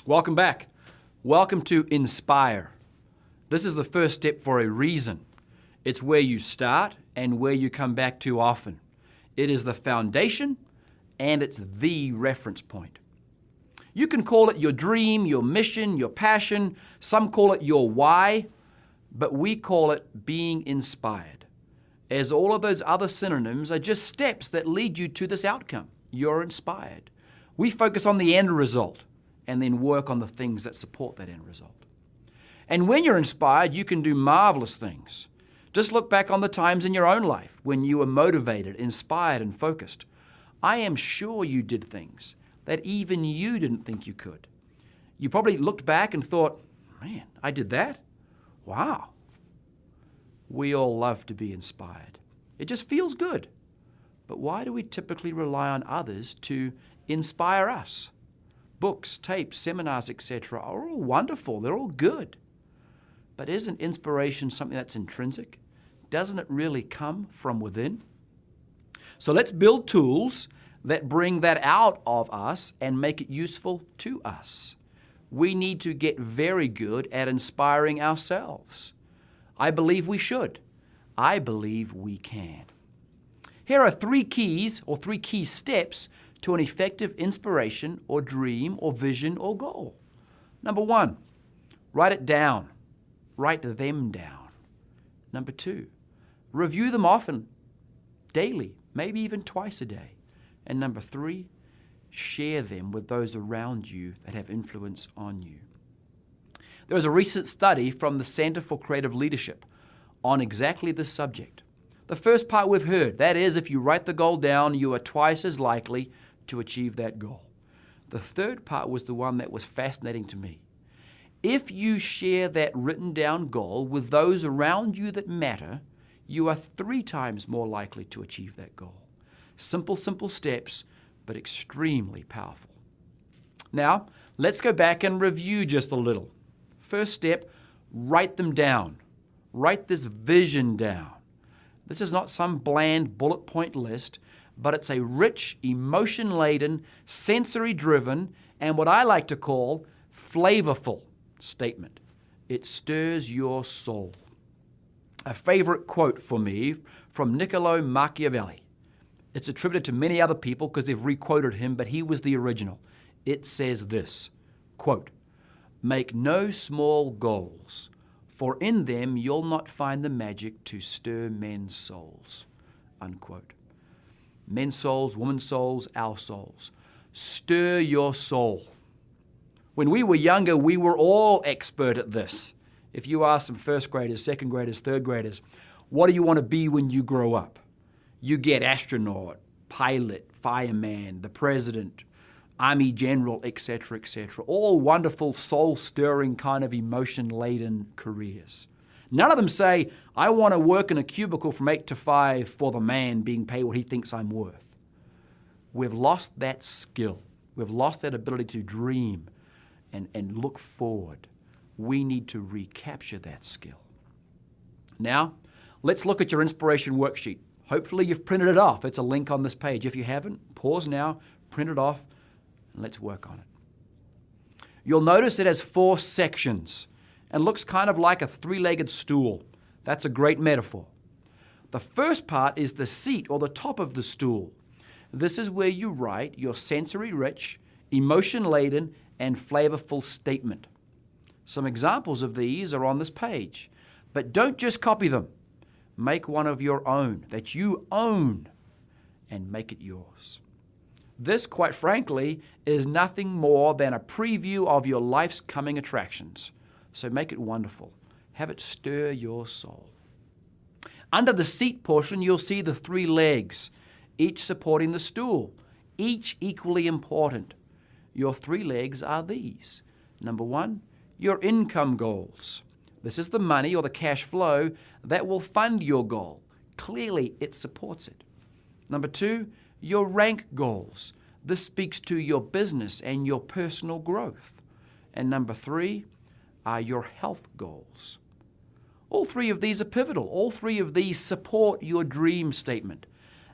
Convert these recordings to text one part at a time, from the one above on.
Welcome back. Welcome to Inspire. This is the first step for a reason. It's where you start and where you come back to often. It is the foundation and it's the reference point. You can call it your dream, your mission, your passion. Some call it your why, but we call it being inspired, as all of those other synonyms are just steps that lead you to this outcome. You're inspired. We focus on the end result and then work on the things that support that end result. And when you're inspired, you can do marvelous things. Just look back on the times in your own life when you were motivated, inspired, and focused. I am sure you did things that even you didn't think you could. You probably looked back and thought, man, I did that? Wow. We all love to be inspired. It just feels good. But why do we typically rely on others to inspire us? Books, tapes, seminars, etc. are all wonderful. They're all good. But isn't inspiration something that's intrinsic? Doesn't it really come from within? So let's build tools that bring that out of us and make it useful to us. We need to get very good at inspiring ourselves. I believe we should. I believe we can. Here are 3 keys or 3 key steps to an effective inspiration or dream or vision or goal. Number 1, write it down. Write them down. Number 2, review them often, daily, maybe even twice a day. And number 3, share them with those around you that have influence on you. There was a recent study from the Center for Creative Leadership on exactly this subject. The first part we've heard, that is, if you write the goal down, you are twice as likely to achieve that goal. The third part was the one that was fascinating to me. If you share that written down goal with those around you that matter, you are 3 times more likely to achieve that goal. Simple steps, but extremely powerful. Now, let's go back and review just a little. First step, write them down. Write this vision down. This is not some bland bullet point list, but it's a rich, emotion-laden, sensory-driven, and what I like to call flavorful statement. It stirs your soul. A favorite quote for me from Niccolo Machiavelli. It's attributed to many other people because they've requoted him, but he was the original. It says this, quote, "Make no small goals, for in them you'll not find the magic to stir men's souls," unquote. Men's souls, women's souls, our souls. Stir your soul. When we were younger, we were all expert at this. If you ask some first graders, second graders, third graders, what do you want to be when you grow up? You get astronaut, pilot, fireman, the president, army general, etc., etc. All wonderful, soul-stirring, kind of emotion-laden careers. None of them say, I want to work in a cubicle from 8 to 5 for the man being paid what he thinks I'm worth. We've lost that skill. We've lost that ability to dream and look forward. We need to recapture that skill. Now, let's look at your inspiration worksheet. Hopefully you've printed it off. It's a link on this page. If you haven't, pause now, print it off, and let's work on it. You'll notice it has 4 sections and looks kind of like a 3-legged stool. That's a great metaphor. The first part is the seat or the top of the stool. This is where you write your sensory-rich, emotion-laden, and flavorful statement. Some examples of these are on this page, but don't just copy them. Make one of your own, that you own, and make it yours. This, quite frankly, is nothing more than a preview of your life's coming attractions. So make it wonderful. Have it stir your soul. Under the seat portion, you'll see the 3 legs, each supporting the stool, each equally important. Your 3 legs are these. Number 1, your income goals. This is the money or the cash flow that will fund your goal. Clearly, it supports it. Number 2, your rank goals. This speaks to your business and your personal growth. And number 3 are your health goals. All 3 of these are pivotal. All 3 of these support your dream statement.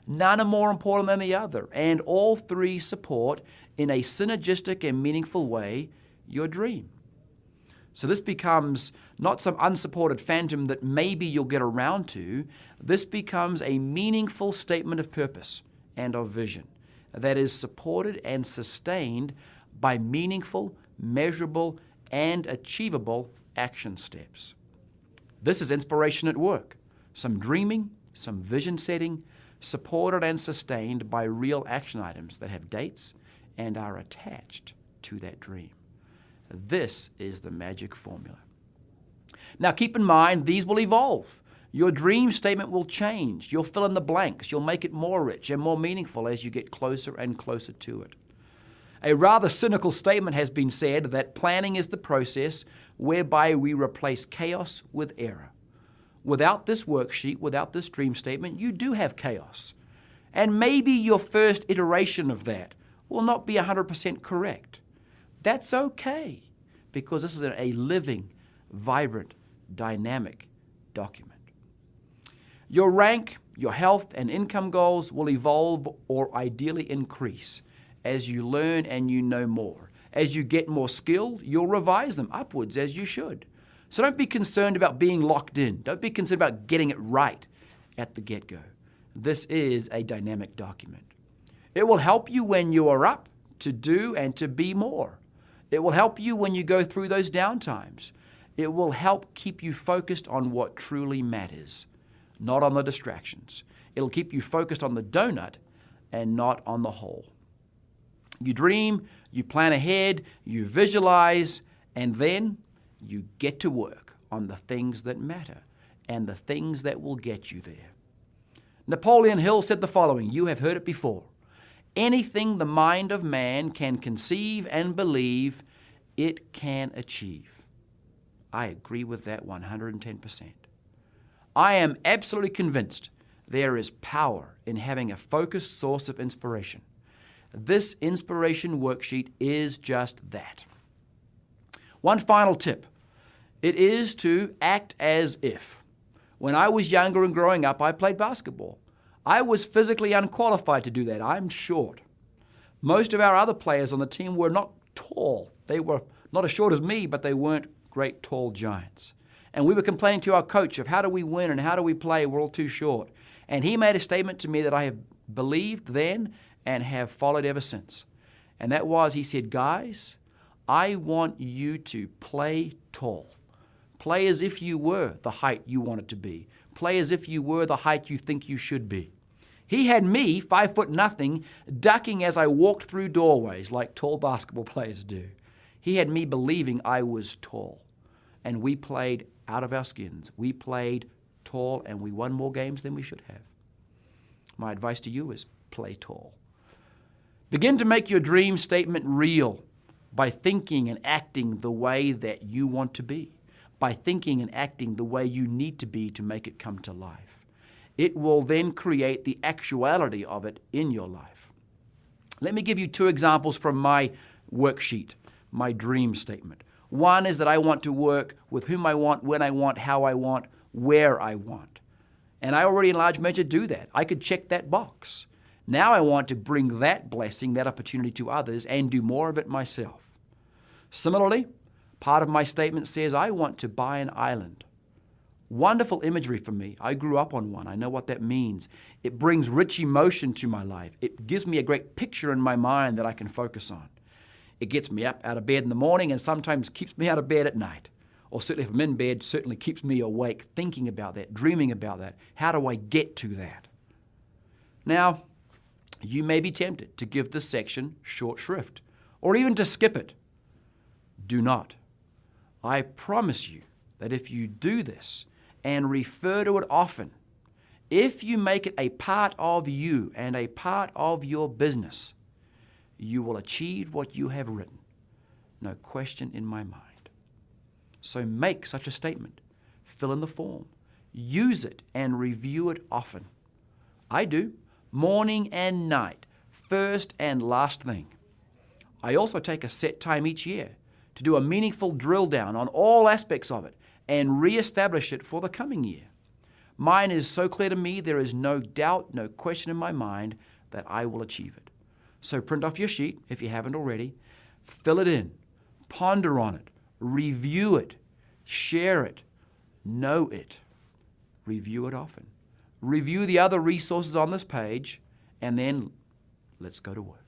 None are more important than the other, and all 3 support, in a synergistic and meaningful way, your dream. So this becomes not some unsupported phantom that maybe you'll get around to. This becomes a meaningful statement of purpose and of vision that is supported and sustained by meaningful, measurable, and achievable action steps. This is inspiration at work. Some dreaming, some vision setting, supported and sustained by real action items that have dates and are attached to that dream. This is the magic formula. Now keep in mind, these will evolve. Your dream statement will change. You'll fill in the blanks. You'll make it more rich and more meaningful as you get closer and closer to it. A rather cynical statement has been said that planning is the process whereby we replace chaos with error. Without this worksheet, without this dream statement, you do have chaos. And maybe your first iteration of that will not be 100% correct. That's okay, because this is a living, vibrant, dynamic document. Your rank, your health, and income goals will evolve or ideally increase as you learn and you know more. As you get more skilled, you'll revise them upwards as you should. So don't be concerned about being locked in. Don't be concerned about getting it right at the get-go. This is a dynamic document. It will help you when you are up to do and to be more. It will help you when you go through those downtimes. It will help keep you focused on what truly matters, not on the distractions. It'll keep you focused on the donut and not on the whole. You dream, you plan ahead, you visualize, and then you get to work on the things that matter and the things that will get you there. Napoleon Hill said the following, you have heard it before. Anything the mind of man can conceive and believe, it can achieve. I agree with that 110%. I am absolutely convinced there is power in having a focused source of inspiration. This inspiration worksheet is just that. One final tip. It is to act as if. When I was younger and growing up, I played basketball. I was physically unqualified to do that. I'm short. Most of our other players on the team were not tall. They were not as short as me, but they weren't great tall giants. And we were complaining to our coach of how do we win and how do we play? We're all too short. And he made a statement to me that I have believed then and have followed ever since. And that was, he said, guys, I want you to play tall. Play as if you were the height you wanted to be. Play as if you were the height you think you should be. He had me, 5'0", ducking as I walked through doorways like tall basketball players do. He had me believing I was tall. And we played out of our skins. We played tall and we won more games than we should have. My advice to you is play tall. Begin to make your dream statement real by thinking and acting the way that you want to be, by thinking and acting the way you need to be to make it come to life. It will then create the actuality of it in your life. Let me give you 2 examples from my worksheet, my dream statement. One is that I want to work with whom I want, when I want, how I want, where I want. And I already in large measure do that. I could check that box. Now I want to bring that blessing, that opportunity to others and do more of it myself. Similarly, part of my statement says I want to buy an island. Wonderful imagery for me. I grew up on one. I know what that means. It brings rich emotion to my life. It gives me a great picture in my mind that I can focus on. It gets me up out of bed in the morning and sometimes keeps me out of bed at night. Or certainly if I'm in bed, certainly keeps me awake thinking about that, dreaming about that. How do I get to that? Now, you may be tempted to give this section short shrift or even to skip it. Do not. I promise you that if you do this and refer to it often, if you make it a part of you and a part of your business, you will achieve what you have written. No question in my mind. So make such a statement. Fill in the form. Use it and review it often. I do, morning and night, first and last thing. I also take a set time each year to do a meaningful drill down on all aspects of it and reestablish it for the coming year. Mine is so clear to me, there is no doubt, no question in my mind that I will achieve it. So print off your sheet if you haven't already. Fill it in. ponder on it, review it, share it, know it. Review it often. Review the other resources on this page, and then let's go to work.